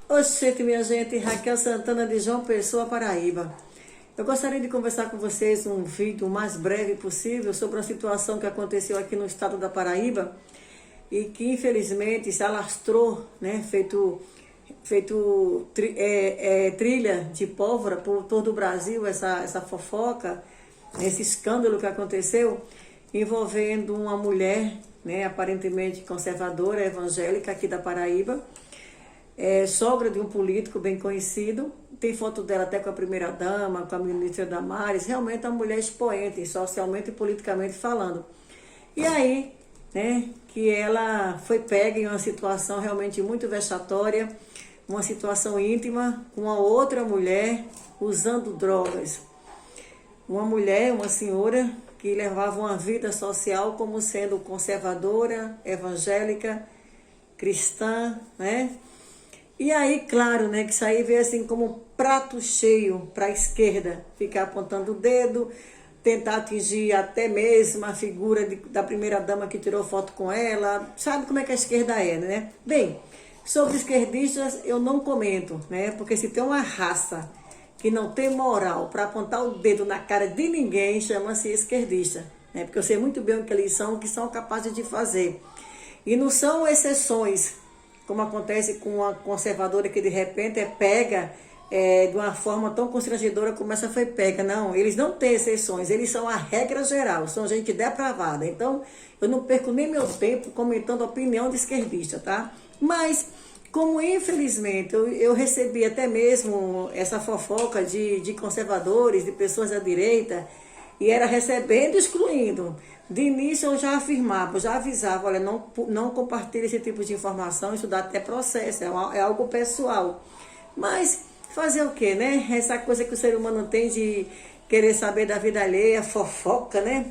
Oxente, minha gente, Raquel Santana de João Pessoa, Paraíba. Eu gostaria de conversar com vocês um vídeo o mais breve possível sobre uma situação que aconteceu aqui no estado da Paraíba e que infelizmente se alastrou, né, trilha de pólvora por todo o Brasil, essa fofoca, esse escândalo que aconteceu envolvendo uma mulher, né, aparentemente conservadora, evangélica aqui da Paraíba, sogra de um político bem conhecido. Tem foto dela até com a primeira-dama, com a ministra Damares. Realmente é uma mulher expoente, socialmente e politicamente falando. E aí, né, que ela foi pega em uma situação realmente muito vexatória, uma situação íntima, com uma outra mulher usando drogas. Uma mulher, uma senhora, que levava uma vida social como sendo conservadora, evangélica, cristã, né? E aí, claro, né, que isso aí veio assim como um prato cheio para a esquerda, ficar apontando o dedo, tentar atingir até mesmo a figura da primeira-dama que tirou foto com ela. Sabe como é que a esquerda é, né? Bem, sobre esquerdistas eu não comento, né? Porque se tem uma raça que não tem moral para apontar o dedo na cara de ninguém, chama-se esquerdista, né? Porque eu sei muito bem o que são capazes de fazer. E não são exceções, como acontece com uma conservadora que de repente pega de uma forma tão constrangedora como essa foi pega. Não, eles não têm exceções, eles são a regra geral, são gente depravada. Então, eu não perco nem meu tempo comentando a opinião de esquerdista, tá? Mas, como infelizmente eu recebi até mesmo essa fofoca de conservadores, de pessoas da direita, e era recebendo e excluindo. De início eu já afirmava, eu já avisava, olha, não compartilhe esse tipo de informação, isso dá até processo, é algo pessoal. Mas fazer o quê, né? Essa coisa que o ser humano tem de querer saber da vida alheia, fofoca, né?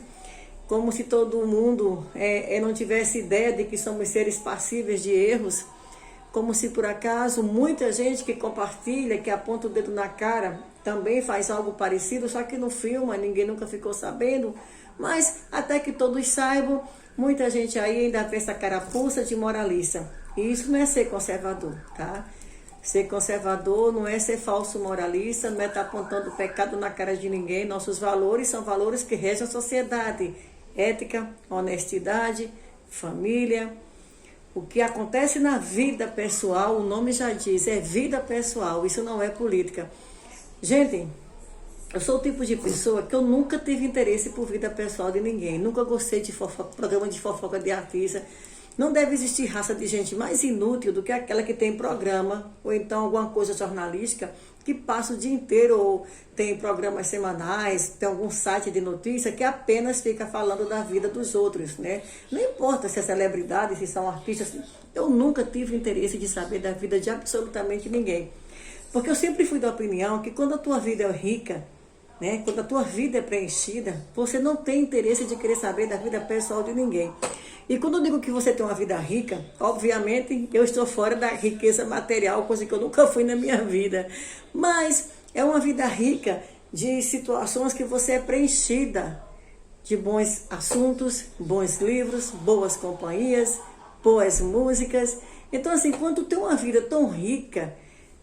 Como se todo mundo não tivesse ideia de que somos seres passíveis de erros. Como se por acaso muita gente que compartilha, que aponta o dedo na cara, também faz algo parecido, só que não filma, ninguém nunca ficou sabendo. Mas até que todos saibam, muita gente aí ainda vê essa carapuça de moralista. E isso não é ser conservador, tá? Ser conservador não é ser falso moralista, não é estar apontando pecado na cara de ninguém. Nossos valores são valores que regem a sociedade. Ética, honestidade, família. O que acontece na vida pessoal, o nome já diz, é vida pessoal, isso não é política. Gente, eu sou o tipo de pessoa que eu nunca tive interesse por vida pessoal de ninguém, nunca gostei de programa de fofoca de artista. Não deve existir raça de gente mais inútil do que aquela que tem programa, ou então alguma coisa jornalística, que passa o dia inteiro, ou tem programas semanais, tem algum site de notícia que apenas fica falando da vida dos outros, né? Não importa se é celebridade, se são artistas, eu nunca tive interesse de saber da vida de absolutamente ninguém. Porque eu sempre fui da opinião que quando a tua vida é rica, né, quando a tua vida é preenchida, você não tem interesse de querer saber da vida pessoal de ninguém. E quando eu digo que você tem uma vida rica, obviamente eu estou fora da riqueza material, coisa que eu nunca fui na minha vida. Mas é uma vida rica de situações que você é preenchida de bons assuntos, bons livros, boas companhias, boas músicas. Então assim, quando tu tem uma vida tão rica,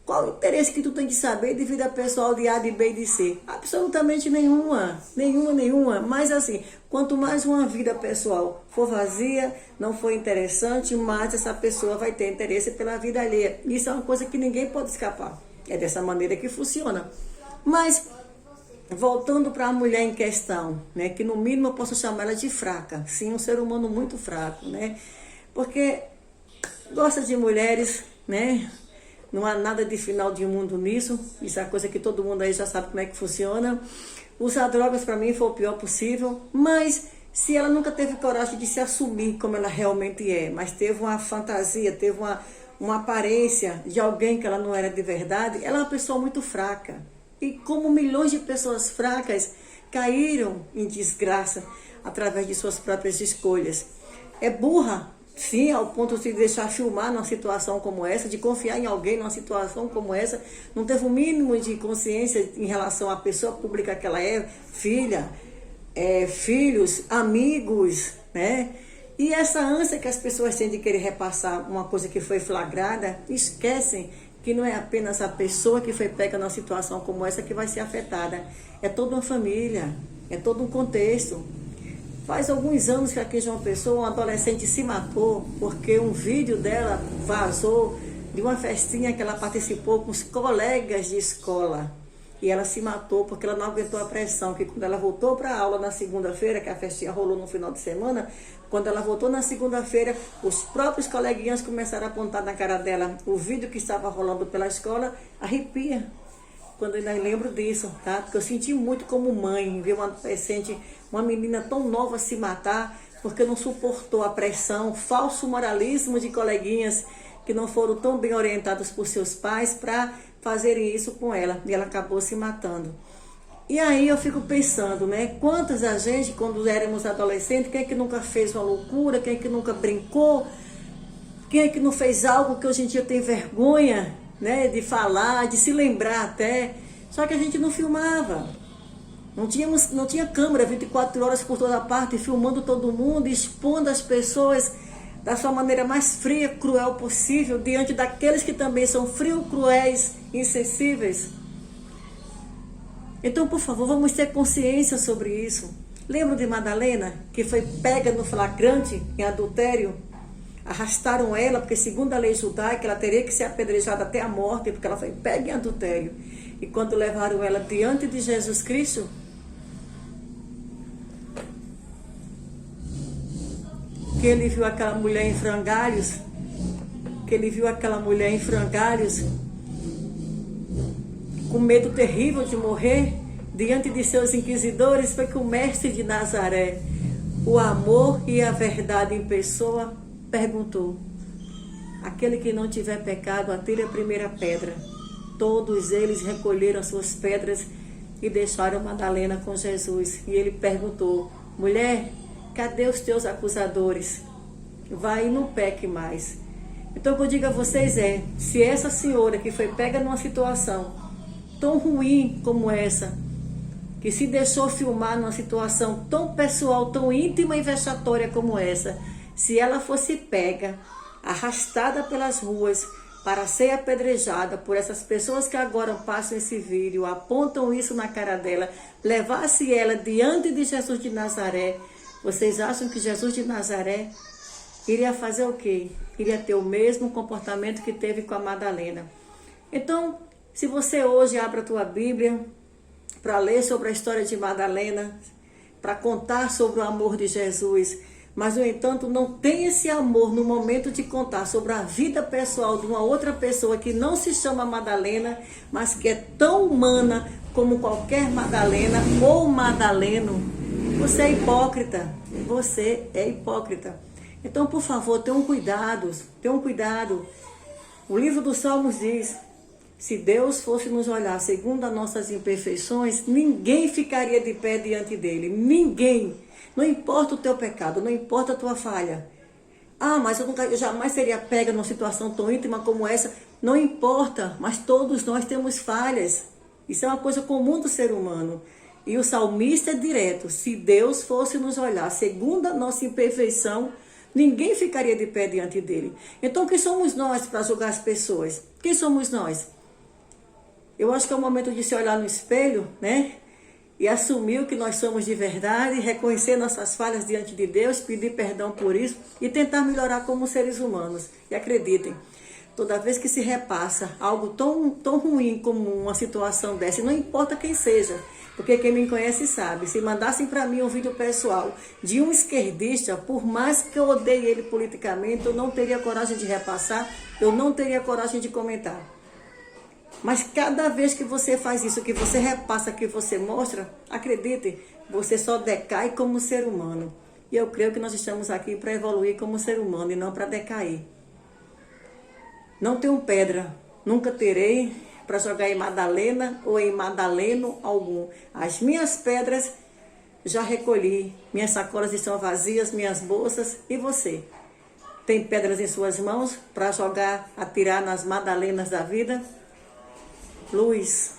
qual o interesse que tu tem de saber de vida pessoal de A, de B e de C? Absolutamente nenhuma. Nenhuma. Mas assim, quanto mais uma vida pessoal for vazia, não for interessante, mais essa pessoa vai ter interesse pela vida alheia. Isso é uma coisa que ninguém pode escapar. É dessa maneira que funciona. Mas, voltando para a mulher em questão, né, que no mínimo eu posso chamar ela de fraca. Sim, um ser humano muito fraco, né? Porque gosta de mulheres, né? Não há nada de final de mundo nisso. Isso é a coisa que todo mundo aí já sabe como é que funciona. Usar drogas para mim foi o pior possível. Mas se ela nunca teve coragem de se assumir como ela realmente é, mas teve uma fantasia, teve uma aparência de alguém que ela não era de verdade, ela é uma pessoa muito fraca. E como milhões de pessoas fracas caíram em desgraça através de suas próprias escolhas. É burra. Sim, ao ponto de se deixar filmar numa situação como essa, de confiar em alguém numa situação como essa, não teve o mínimo de consciência em relação à pessoa pública que ela é, filha, filhos, amigos, né? E essa ânsia que as pessoas têm de querer repassar uma coisa que foi flagrada, esquecem que não é apenas a pessoa que foi pega numa situação como essa que vai ser afetada. É toda uma família, é todo um contexto. Faz alguns anos que aqui em João Pessoa, uma adolescente se matou porque um vídeo dela vazou de uma festinha que ela participou com os colegas de escola. E ela se matou porque ela não aguentou a pressão, que quando ela voltou para a aula na segunda-feira, que a festinha rolou no final de semana, quando ela voltou na segunda-feira, os próprios coleguinhas começaram a apontar na cara dela o vídeo que estava rolando pela escola, arrepia. Quando eu ainda lembro disso, tá? Porque eu senti muito como mãe, ver uma adolescente, uma menina tão nova se matar, porque não suportou a pressão, falso moralismo de coleguinhas que não foram tão bem orientados por seus pais para fazerem isso com ela. E ela acabou se matando. E aí eu fico pensando, né? Quantas a gente, quando éramos adolescentes, quem é que nunca fez uma loucura, quem é que nunca brincou, quem é que não fez algo que hoje em dia tem vergonha, né, de falar, de se lembrar até, só que a gente não filmava, não tinha câmera 24 horas por toda parte, filmando todo mundo, expondo as pessoas da sua maneira mais fria, cruel possível, diante daqueles que também são frios, cruéis, insensíveis. Então, por favor, vamos ter consciência sobre isso. Lembra de Madalena, que foi pega no flagrante em adultério? Arrastaram ela, porque segundo a lei judaica, ela teria que ser apedrejada até a morte, porque ela foi pega em adultério. E quando levaram ela diante de Jesus Cristo, que ele viu aquela mulher em frangalhos, com medo terrível de morrer, diante de seus inquisidores, foi que o mestre de Nazaré, o amor e a verdade em pessoa, perguntou: aquele que não tiver pecado, atire a primeira pedra. Todos eles recolheram suas pedras e deixaram Madalena com Jesus. E ele perguntou: mulher, cadê os teus acusadores? Vai e não peque mais. Então o que eu digo a vocês é, se essa senhora que foi pega numa situação tão ruim como essa, que se deixou filmar numa situação tão pessoal, tão íntima e vexatória como essa, se ela fosse pega, arrastada pelas ruas para ser apedrejada por essas pessoas que agora passam esse vídeo, apontam isso na cara dela, levasse ela diante de Jesus de Nazaré, vocês acham que Jesus de Nazaré iria fazer o quê? Iria ter o mesmo comportamento que teve com a Madalena. Então, se você hoje abre a tua Bíblia para ler sobre a história de Madalena, para contar sobre o amor de Jesus, mas, no entanto, não tem esse amor no momento de contar sobre a vida pessoal de uma outra pessoa que não se chama Madalena, mas que é tão humana como qualquer Madalena ou Madaleno, você é hipócrita. Você é hipócrita. Então, por favor, tenham cuidado. O livro dos Salmos diz: se Deus fosse nos olhar segundo as nossas imperfeições, ninguém ficaria de pé diante dele. Ninguém. Não importa o teu pecado, não importa a tua falha. Ah, mas eu jamais seria pega numa situação tão íntima como essa. Não importa, mas todos nós temos falhas. Isso é uma coisa comum do ser humano. E o salmista é direto: se Deus fosse nos olhar segundo a nossa imperfeição, ninguém ficaria de pé diante dele. Então, quem somos nós para julgar as pessoas? Quem somos nós? Eu acho que é o momento de se olhar no espelho, né? E assumir o que nós somos de verdade, reconhecer nossas falhas diante de Deus, pedir perdão por isso e tentar melhorar como seres humanos. E acreditem, toda vez que se repassa algo tão ruim como uma situação dessa, e não importa quem seja, porque quem me conhece sabe, se mandassem para mim um vídeo pessoal de um esquerdista, por mais que eu odeie ele politicamente, eu não teria coragem de repassar, eu não teria coragem de comentar. Mas cada vez que você faz isso, que você repassa, que você mostra, acredite, você só decai como ser humano. E eu creio que nós estamos aqui para evoluir como ser humano e não para decair. Não tenho pedra, nunca terei para jogar em Madalena ou em Madaleno algum. As minhas pedras já recolhi, minhas sacolas estão vazias, minhas bolsas. E você? Tem pedras em suas mãos para jogar, atirar nas Madalenas da vida? Luz.